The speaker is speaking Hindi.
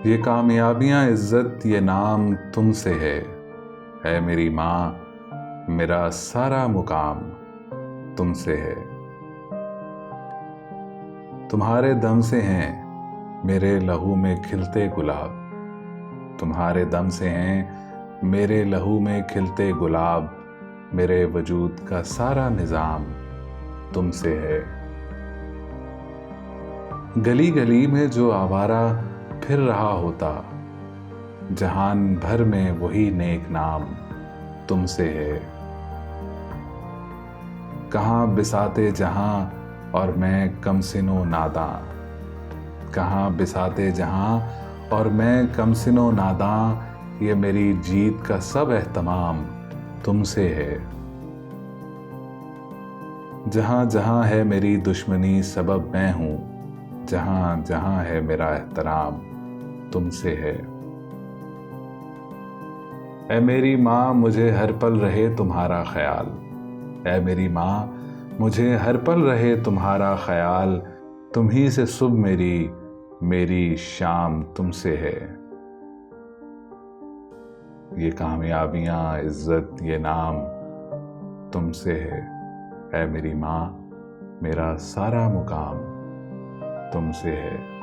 ये कामयाबियाँ, इज्जत, ये नाम तुमसे है मेरी माँ। मेरा सारा मुकाम तुमसे है। तुम्हारे दम से हैं मेरे लहू में खिलते गुलाब। तुम्हारे दम से हैं मेरे लहू में खिलते गुलाब। मेरे वजूद का सारा निजाम तुमसे है। गली गली में जो आवारा फिर रहा होता, जहान भर में वही नेक नाम तुमसे है। कहाँ बिसाते जहां और मैं कमसिनो नादां। कहाँ बिसाते जहां और मैं कमसिनो नादां। ये मेरी जीत का सब एहतमाम तुमसे है। जहां जहां है मेरी दुश्मनी सबब मैं हूं। जहां जहां है मेरा एहतराम तुमसे है। ऐ मेरी माँ, मुझे हर पल रहे तुम्हारा ख्याल। ऐ मेरी माँ, मुझे हर पल रहे तुम्हारा ख्याल। तुम ही से सुबह मेरी शाम तुमसे है। ये कामयाबियाँ, इज्जत, ये नाम तुमसे है। ऐ मेरी माँ, मेरा सारा मुकाम तुमसे है।